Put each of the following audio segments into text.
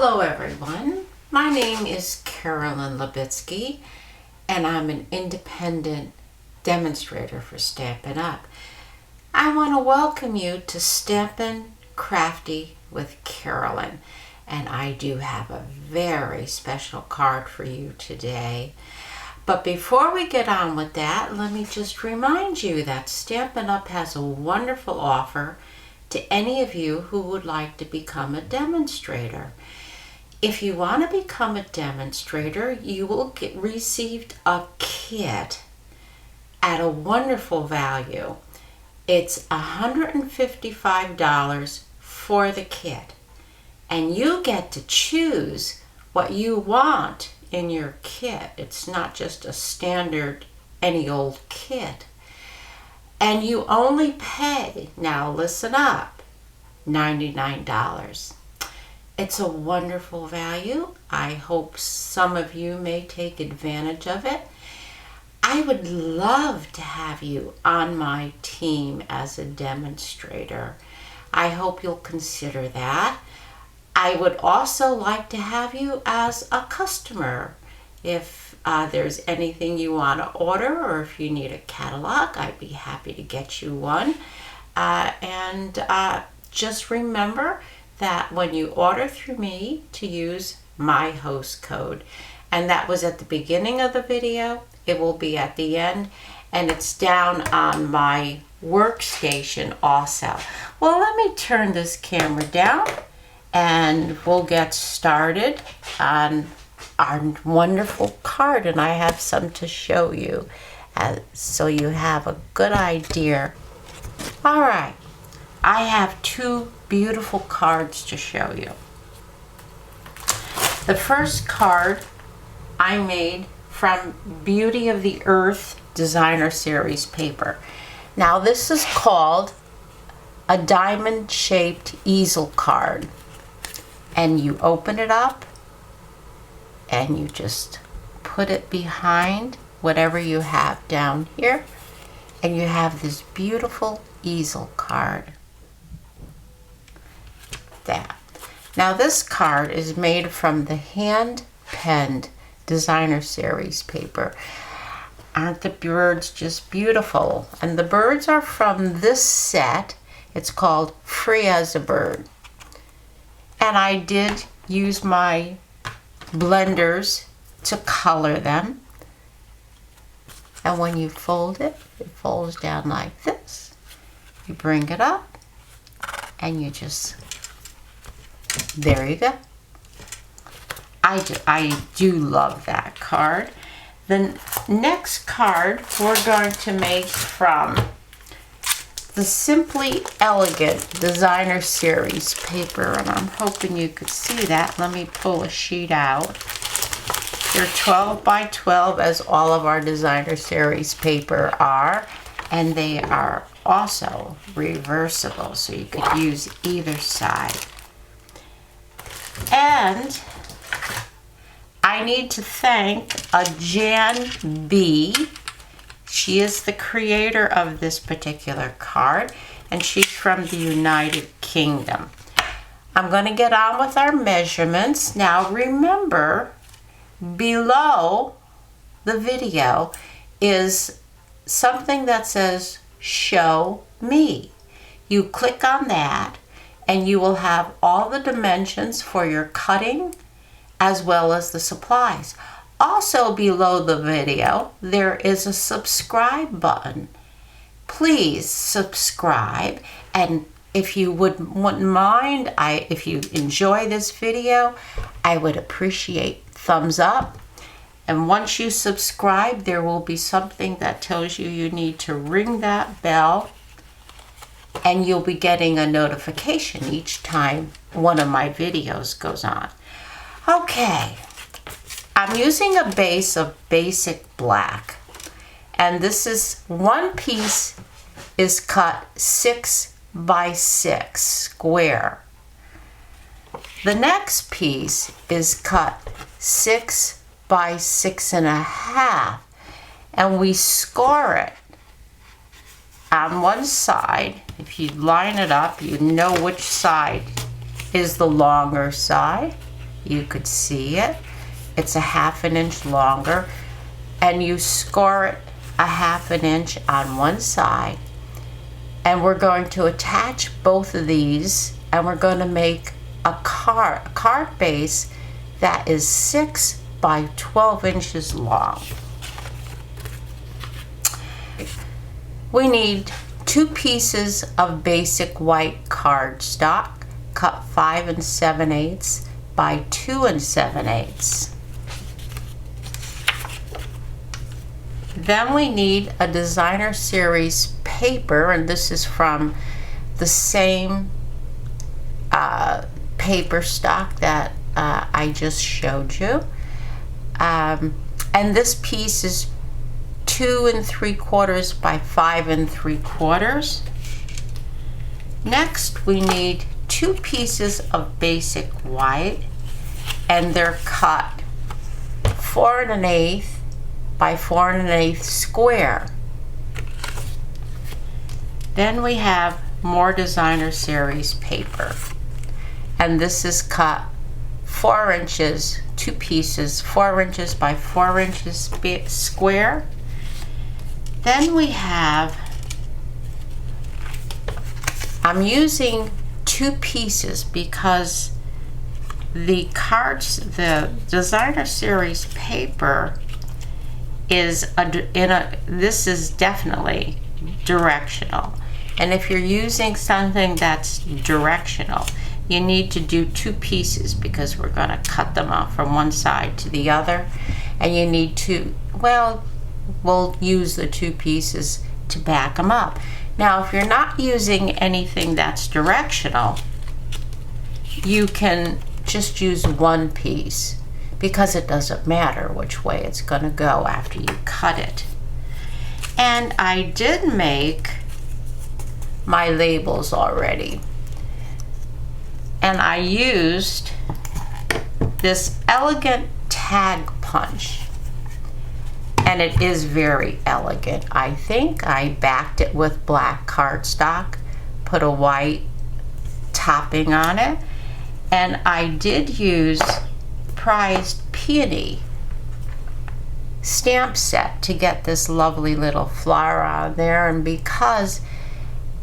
Hello everyone, my name is Carolyn Levitsky and I'm an independent demonstrator for Stampin' Up. I want to welcome you to Stampin' Crafty with Carolyn, and I do have a very special card for you today. But before we get on with that, let me just remind you that Stampin' Up has a wonderful offer to any of you who would like to become a demonstrator. If you want to become a demonstrator, you will receive a kit at a wonderful value. It's $155 for the kit, and you get to choose what you want in your kit. It's not just a standard any old kit. And you only pay, now listen up, $99. It's a wonderful value. I hope some of you may take advantage of it. I would love to have you on my team as a demonstrator. I hope you'll consider that. I would also like to have you as a customer. If there's anything you want to order, or if you need a catalog, I'd be happy to get you one. Just remember that when you order through me, to use my host code. And that was at the beginning of the video. It will be at the end, and it's down on my workstation also. Well, let me turn this camera down and we'll get started on our wonderful card, and I have some to show you so you have a good idea. All right, I have two beautiful cards to show you. The first card I made from Beauty of the Earth Designer Series paper. Now this is called a diamond shaped easel card, and you open it up and you just put it behind whatever you have down here, and you have this beautiful easel card. That. Now this card is made from the hand-penned Designer Series paper. Aren't the birds just beautiful? And the birds are from this set. It's called Free as a Bird. And I did use my blenders to color them. And when you fold it, it folds down like this. You bring it up and you just, there you go. I do love that card. The next card we're going to make from the Simply Elegant Designer Series paper, and I'm hoping you could see that. Let me pull a sheet out. They're 12 by 12, as all of our Designer Series paper are, and they are also reversible, so you could use either side. And I need to thank Jan B. She is the creator of this particular card, and she's from the United Kingdom. I'm going to get on with our measurements. Now remember, below the video is something that says Show Me. You click on that and you will have all the dimensions for your cutting as well as the supplies. Also below the video, there is a subscribe button. Please subscribe, and if you wouldn't mind, if you enjoy this video, I would appreciate thumbs up. And once you subscribe, there will be something that tells you need to ring that bell, and you'll be getting a notification each time one of my videos goes on. Okay. I'm using a base of basic black, and this is one piece is cut 6 by 6 square. The next piece is cut 6 by 6.5, and we score it on one side. If you line it up, you know which side is the longer side. you could see it. It's a 1/2 inch longer, and you score it a 1/2 inch on one side, and we're going to attach both of these, and we're going to make a card base that is 6 by 12 inches long. We need 2 pieces of basic white cardstock, cut 5 7/8 by 2 7/8. Then we need a designer series paper, and this is from the same paper stock that I just showed you. And this piece is 2 3/4 by 5 3/4. Next, we need 2 pieces of basic white, and they're cut 4 1/8 by 4 1/8 square. Then we have more designer series paper, and this is cut 4 inches, 2 pieces, 4 inches by 4 inches square. Then we have, I'm using 2 pieces because the designer series paper is this is definitely directional. And if you're using something that's directional, you need to do 2 pieces because we're going to cut them off from one side to the other. And you need to, well, we'll use the 2 pieces to back them up. Now, if you're not using anything that's directional, you can just use 1 piece because it doesn't matter which way it's going to go after you cut it. And I did make my labels already. And I used this Elegant tag punch. And it is very elegant. I think I backed it with black cardstock, put a white topping on it, and I did use prized peony stamp set to get this lovely little flower on there. And because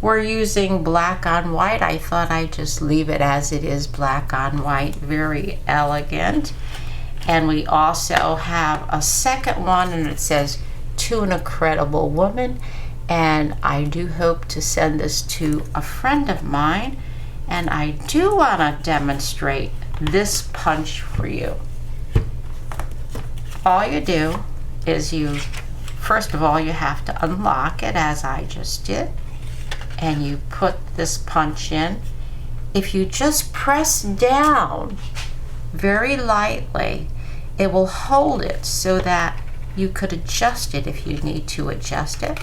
we're using black on white, I thought I'd just leave it as it is, black on white. Very elegant. And we also have a second one, and it says, "To an Incredible Woman." And I do hope to send this to a friend of mine. And I do want to demonstrate this punch for you. All you do is first of all, you have to unlock it as I just did. And you put this punch in. If you just press down very lightly, it will hold it so that you could adjust it if you need to adjust it.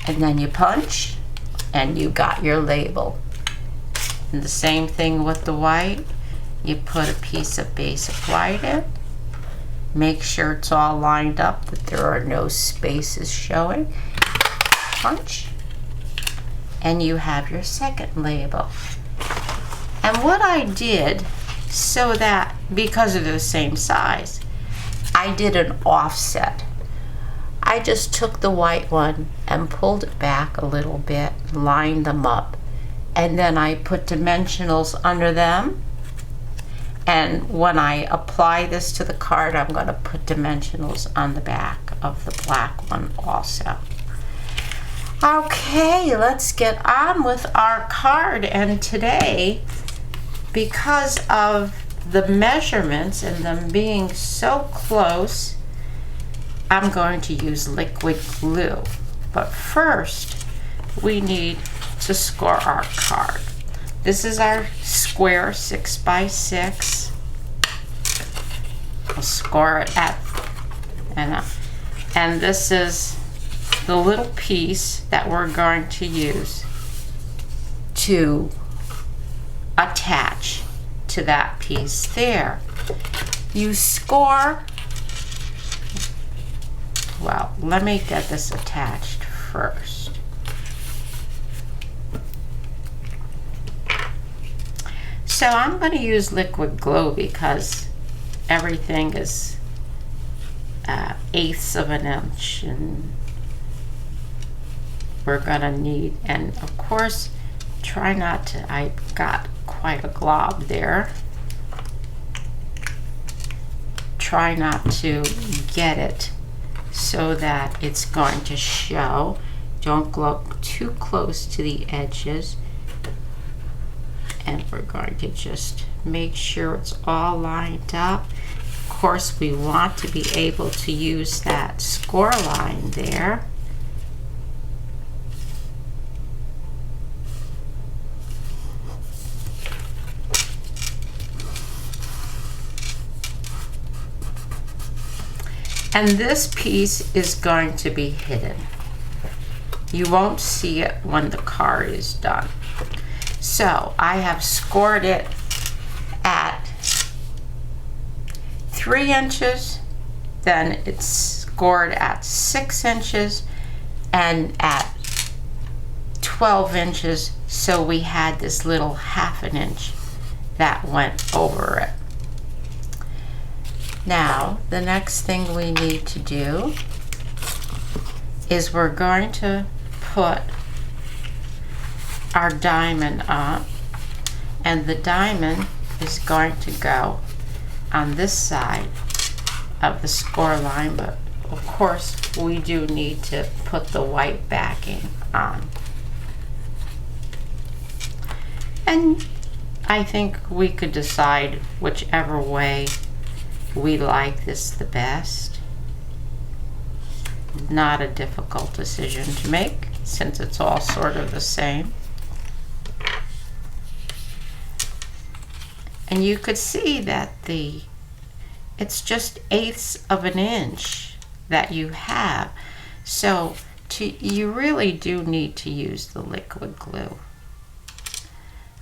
And then you punch, and you got your label. And the same thing with the white. You put a piece of basic white in. Make sure it's all lined up, that there are no spaces showing. Punch. And you have your second label. And what I did, so that because of the same size, I did an offset. I just took the white one and pulled it back a little bit, lined them up, and then I put dimensionals under them. And when I apply this to the card, I'm going to put dimensionals on the back of the black one also. Okay, let's get on with our card. And today, because of the measurements and them being so close, I'm going to use liquid glue. But first, we need to score our card. This is our square 6 by 6. We'll score it at, and this is the little piece that we're going to use to attach to that piece there. You score, well, let me get this attached first. So I'm going to use liquid glue because everything is 1/8 of an inch, and we're going to need, and of course, try not to, I got quite a glob there. Try not to get it so that it's going to show. Don't look too close to the edges. And we're going to just make sure it's all lined up. Of course, we want to be able to use that score line there. And this piece is going to be hidden. You won't see it when the card is done. So I have scored it at 3 inches, then it's scored at 6 inches, and at 12 inches. So we had this little 1/2 inch that went over it. Now, the next thing we need to do is we're going to put our diamond up, and the diamond is going to go on this side of the score line, but of course we do need to put the white backing on. And I think we could decide whichever way we like this the best. Not a difficult decision to make since it's all sort of the same. And you could see that it's just 1/8 of an inch that you have. So you really do need to use the liquid glue.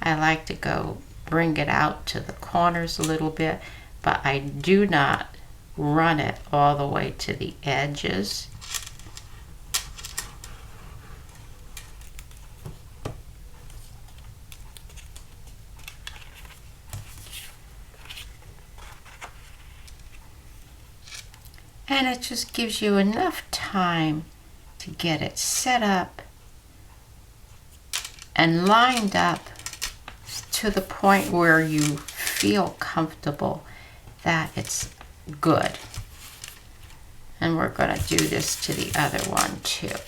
I like to bring it out to the corners a little bit, but I do not run it all the way to the edges. And it just gives you enough time to get it set up and lined up to the point where you feel comfortable that it's good. And we're going to do this to the other one too.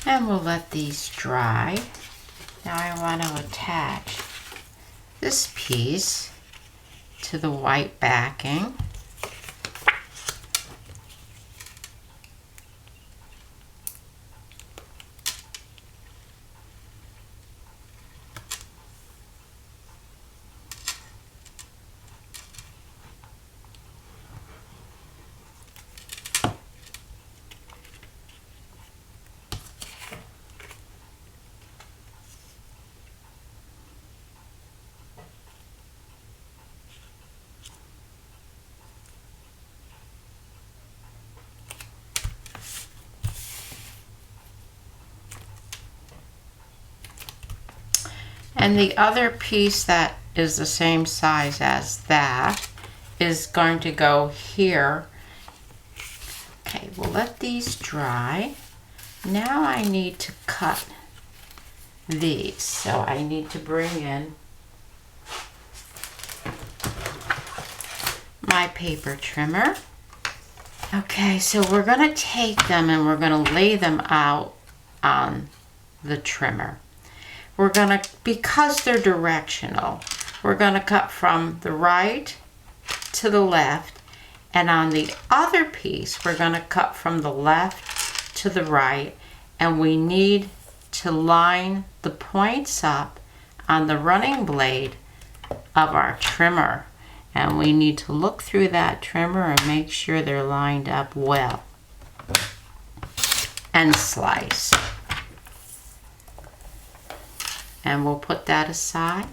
And we'll let these dry. Now I want to attach this piece to the white backing. And the other piece that is the same size as that is going to go here. Okay, we'll let these dry. Now I need to cut these. So I need to bring in my paper trimmer. Okay, so we're going to take them and we're going to lay them out on the trimmer. We're going to, because they're directional, we're going to cut from the right to the left, And on the other piece, we're going to cut from the left to the right, and we need to line the points up on the running blade of our trimmer. And we need to look through that trimmer and make sure they're lined up well. And slice. And we'll put that aside.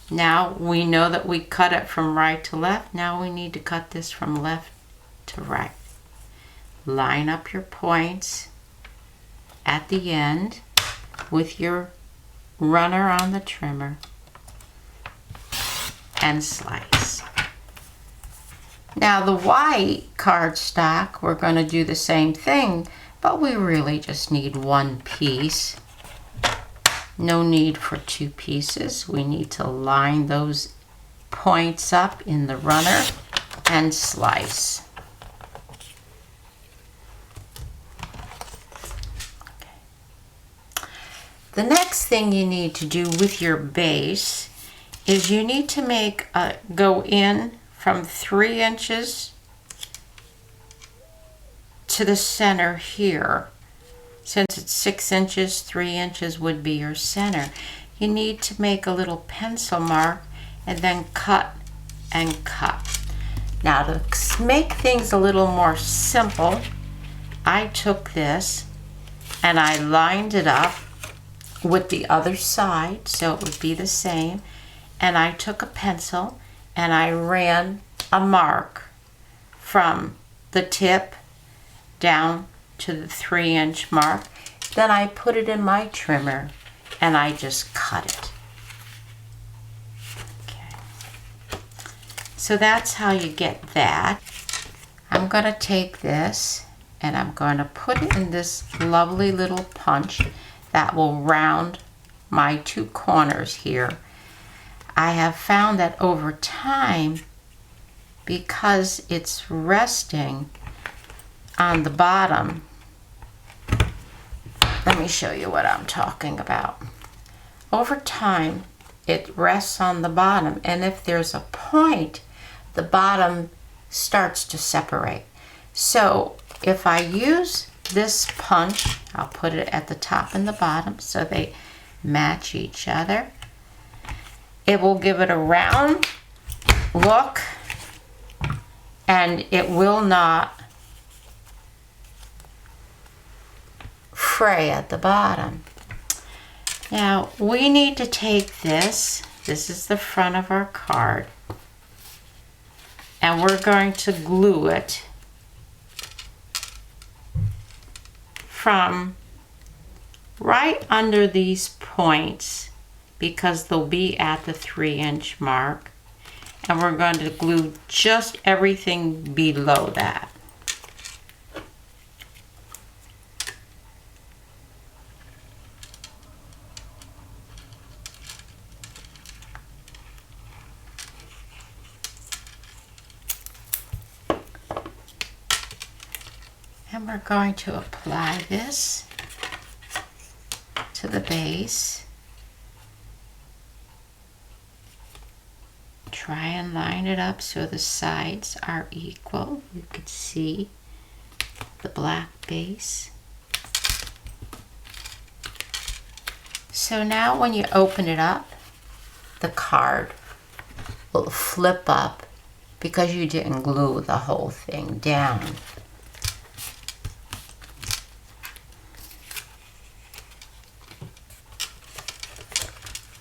Now we know that we cut it from right to left. Now we need to cut this from left to right. Line up your points at the end with your runner on the trimmer and slice. Now the white cardstock, we're going to do the same thing, but we really just need one piece. No need for two pieces. We need to line those points up in the runner and slice. Okay. The next thing you need to do with your base is you need to go in from 3 inches to the center here. Since it's 6 inches, 3 inches would be your center. You need to make a little pencil mark and then cut and cut. Now to make things a little more simple, I took this and I lined it up with the other side so it would be the same. And I took a pencil and I ran a mark from the tip down to the 3-inch mark. Then I put it in my trimmer and I just cut it. Okay. So that's how you get that. I'm going to take this and I'm going to put it in this lovely little punch that will round my 2 corners here. I have found that over time, because it's resting on the bottom, let me show you what I'm talking about. Over time, it rests on the bottom, and if there's a point, the bottom starts to separate. So if I use this punch, I'll put it at the top and the bottom so they match each other. It will give it a round look, and it will not fray at the bottom. Now we need to take this is the front of our card, and we're going to glue it from right under these points because they'll be at the 3-inch mark, and we're going to glue just everything below that. And we're going to apply this to the base. Try and line it up so the sides are equal. You can see the black base. So now when you open it up, the card will flip up because you didn't glue the whole thing down.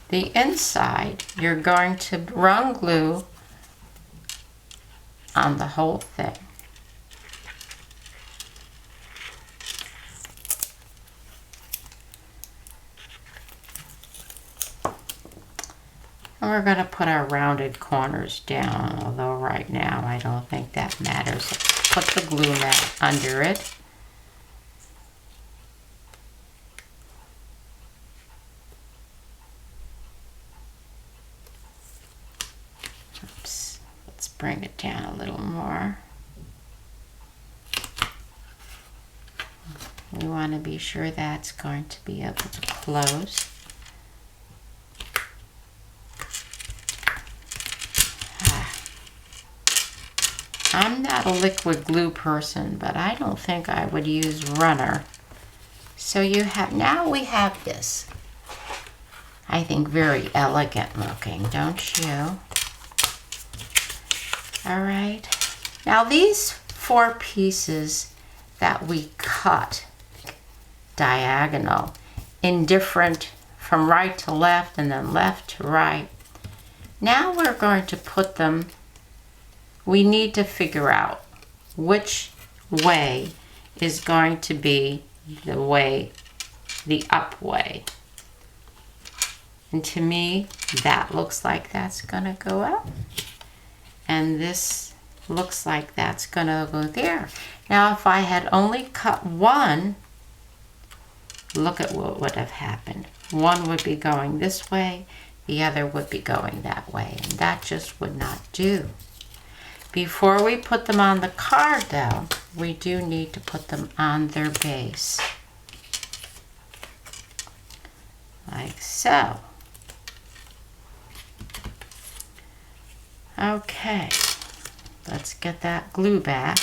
The inside, you're going to run glue on the whole thing. And we're going to put our rounded corners down, although right now I don't think that matters. Put the glue mat under it. Oops, let's bring it down a little more. We want to be sure that's going to be able to close. I'm not a liquid glue person, but I don't think I would use runner. So you have, now we have this. I think very elegant looking, don't you? All right. Now these 4 pieces that we cut diagonal in different, from right to left and then left to right. Now we're going to put them, we need to figure out which way is going to be the way, the up way. And to me, that looks like that's gonna go up. And this looks like that's gonna go there. Now, if I had only cut one, look at what would have happened. One would be going this way, the other would be going that way, and that just would not do. Before we put them on the card though, we do need to put them on their base. Like so. Okay, let's get that glue back.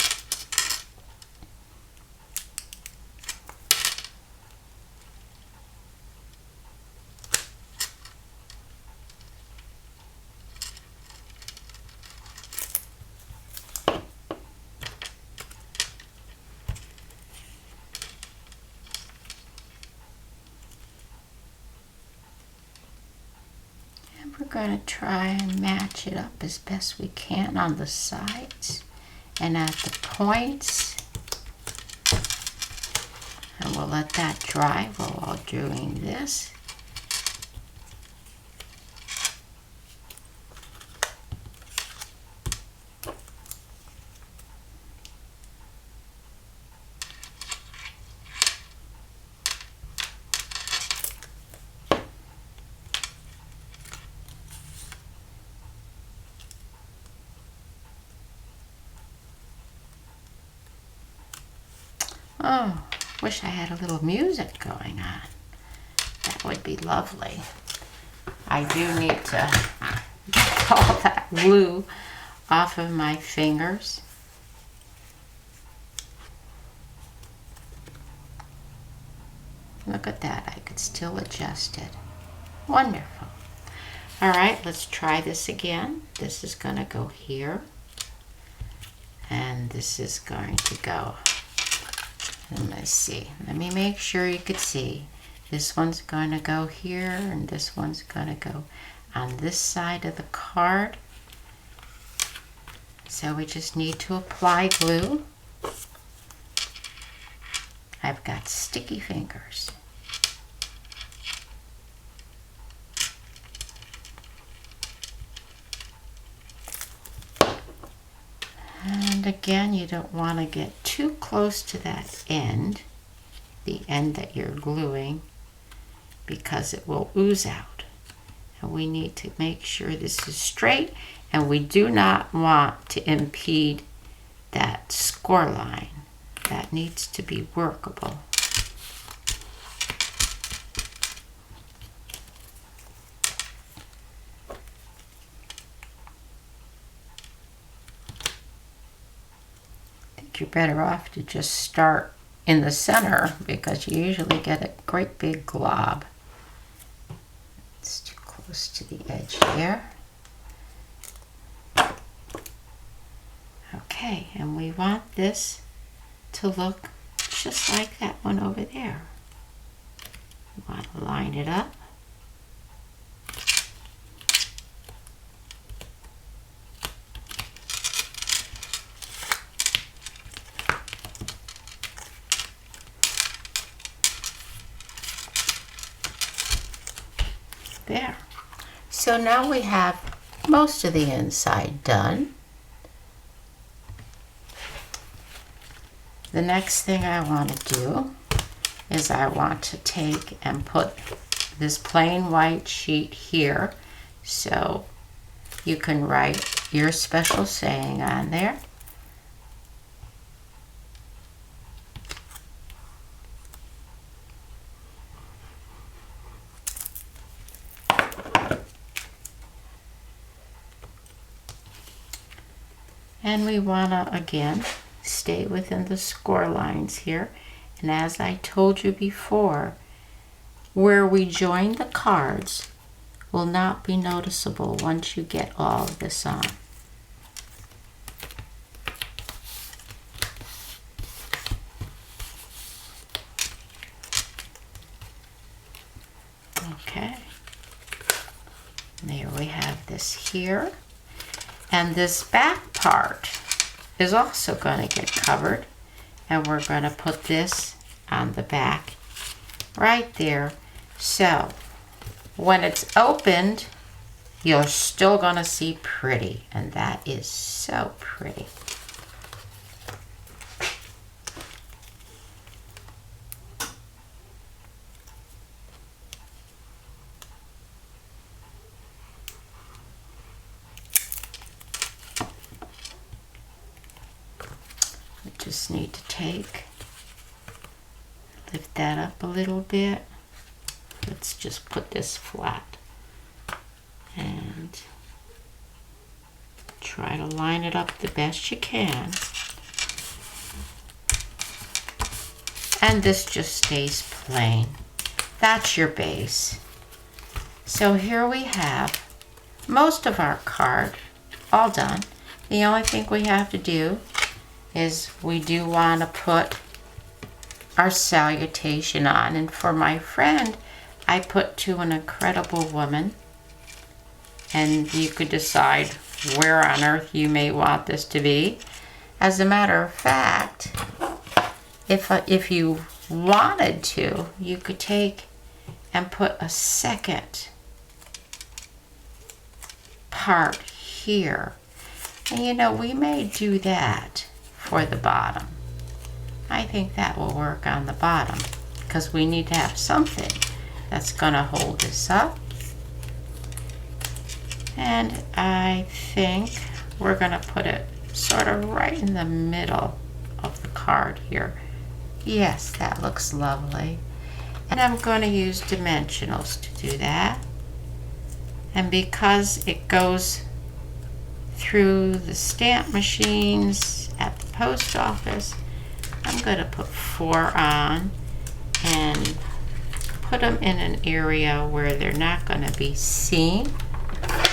We're going to try and match it up as best we can on the sides and at the points. And we'll let that dry while doing this. Oh, wish I had a little music going on. That would be lovely. I do need to get all that glue off of my fingers. Look at that, I could still adjust it. Wonderful. All right, let's try this again. This is gonna go here. And this is going to go. And let's see, let me make sure you could see. This one's going to go here and this one's going to go on this side of the card. So we just need to apply glue. I've got sticky fingers. And again, you don't want to get too close to that end, the end that you're gluing, because it will ooze out. And we need to make sure this is straight, and we do not want to impede that score line. That needs to be workable. You're better off to just start in the center because you usually get a great big glob. It's too close to the edge there. Okay, and we want this to look just like that one over there. We want to line it up. There. So now we have most of the inside done. The next thing I want to do is I want to take and put this plain white sheet here so you can write your special saying on there. And we want to, again, stay within the score lines here. And as I told you before, where we join the cards will not be noticeable once you get all of this on. Okay. There we have this here. And this back part is also going to get covered. And we're going to put this on the back right there. So when it's opened, you're still going to see pretty. And that is so pretty. Just need to lift that up a little bit. Let's just put this flat and try to line it up the best you can. And this just stays plain. That's your base. So here we have most of our card all done. The only thing we have to do is we do want to put our salutation on. And for my friend, I put "To an Incredible Woman." And you could decide where on earth you may want this to be. As a matter of fact, if you wanted to, you could take and put a second part here. And you know, we may do that for the bottom. I think that will work on the bottom because we need to have something that's gonna hold this up. And I think we're gonna put it sort of right in the middle of the card here. Yes, that looks lovely. And I'm gonna use dimensionals to do that. And because it goes through the stamp machines at the post office, I'm going to put 4 on and put them in an area where they're not going to be seen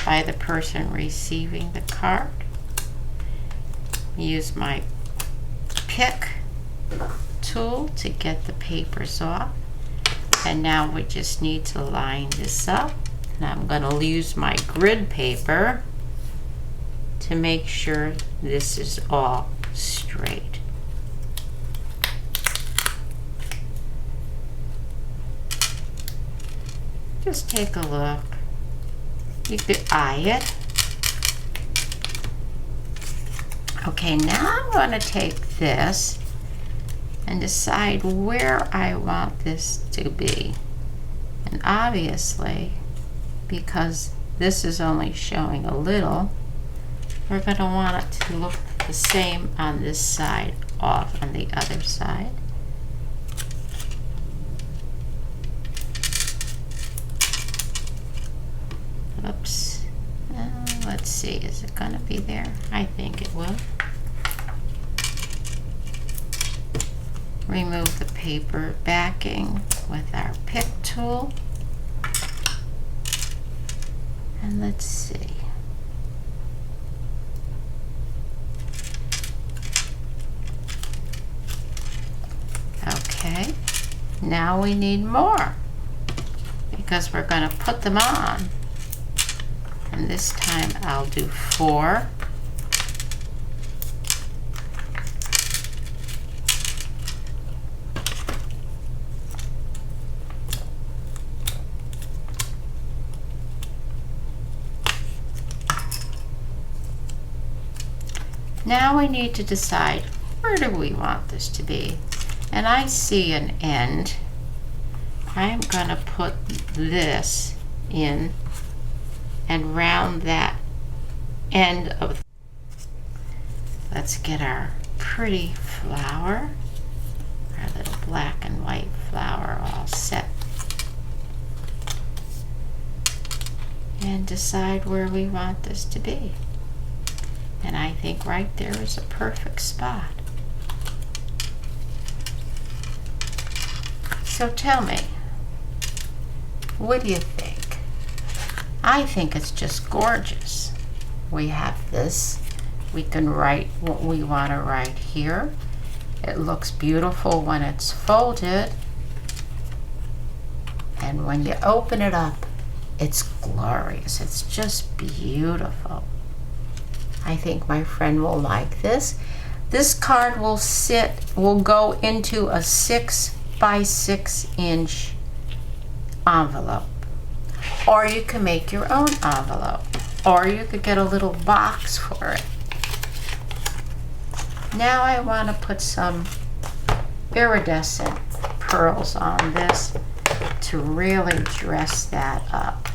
by the person receiving the card. Use my pick tool to get the papers off. And now we just need to line this up. And I'm going to use my grid paper to make sure this is all straight. Just take a look. You could eye it. Okay, now I'm going to take this and decide where I want this to be. And obviously, because this is only showing a little, we're going to want it to look the same on this side off on the other side. Oops. Let's see, is it going to be there? I think it will. Remove the paper backing with our pick tool. And let's see. Okay, now we need more because we're going to put them on. And this time I'll do 4. Now we need to decide, where do we want this to be? And I see an end. I'm going to put this in and round that end of. Let's get our pretty flower, our little black and white flower all set. And decide where we want this to be. And I think right there is a perfect spot. So tell me, what do you think? I think it's just gorgeous. We have this. We can write what we want to write here. It looks beautiful when it's folded. And when you open it up, it's glorious. It's just beautiful. I think my friend will like this. This card will go into a 6 by 6 inch envelope. Or you can make your own envelope. Or you could get a little box for it. Now I want to put some iridescent pearls on this to really dress that up.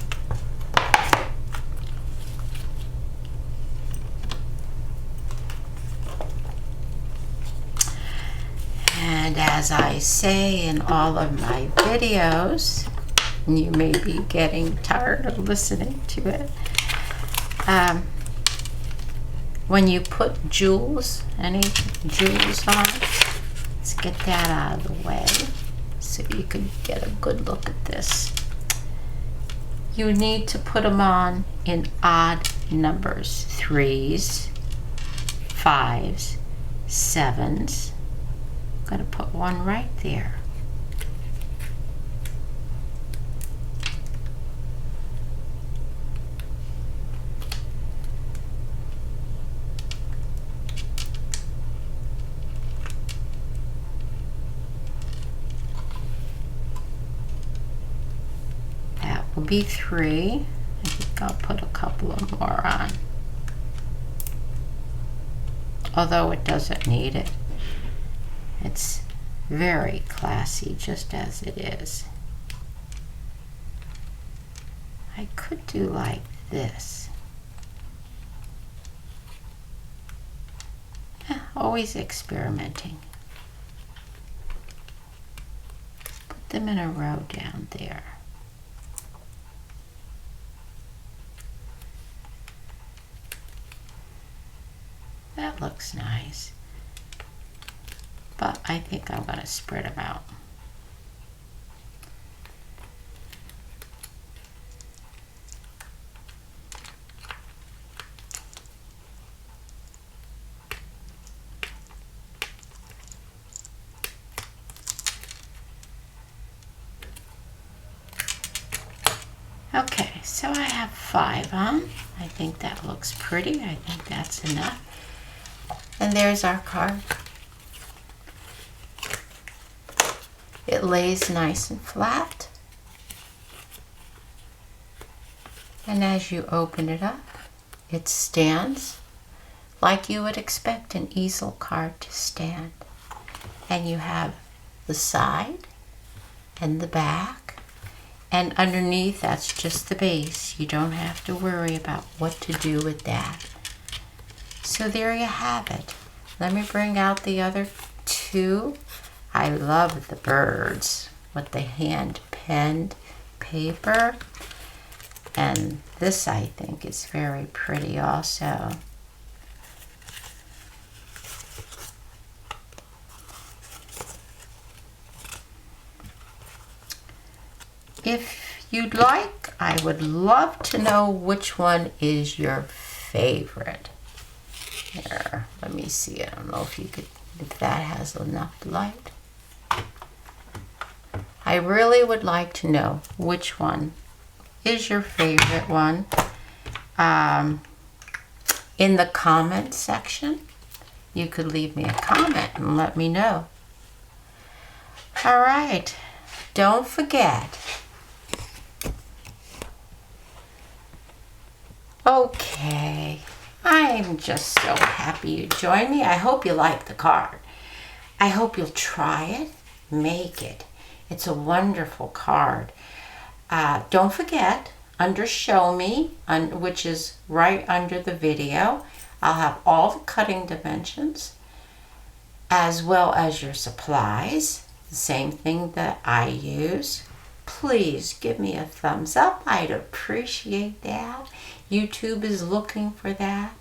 And as I say in all of my videos, and you may be getting tired of listening to it, when you put jewels, any jewels on, let's get that out of the way so you can get a good look at this. You need to put them on in odd numbers, 3s, 5s, 7s. I'm going to put one right there. That will be 3. I think I'll put a couple of more on. Although it doesn't need it. It's very classy just as it is. I could do like this. Always experimenting. Put them in a row down there. That looks nice. But I think I'm going to spread them out. Okay, so I have 5 on. I think that looks pretty. I think that's enough. And there's our card. It lays nice and flat. And as you open it up, it stands like you would expect an easel card to stand. And you have the side and the back. And underneath, that's just the base. You don't have to worry about what to do with that. So there you have it. Let me bring out the other 2. I love the birds with the hand-penned paper. And this, I think, is very pretty also. If you'd like, I would love to know which one is your favorite. Here, let me see. I don't know if that has enough light. I really would like to know which one is your favorite one. In the comment section, you could leave me a comment and let me know. All right, don't forget. Okay, I'm just so happy you joined me. I hope you like the card. I hope you'll try it, make it. It's a wonderful card. Don't forget, under Show Me, which is right under the video, I'll have all the cutting dimensions, as well as your supplies, the same thing that I use. Please give me a thumbs up. I'd appreciate that. YouTube is looking for that.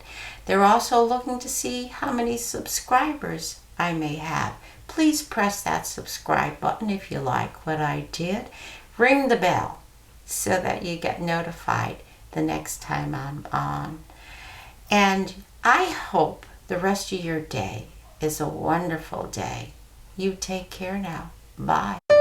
They're also looking to see how many subscribers I may have. Please press that subscribe button if you like what I did. Ring the bell so that you get notified the next time I'm on. And I hope the rest of your day is a wonderful day. You take care now. Bye.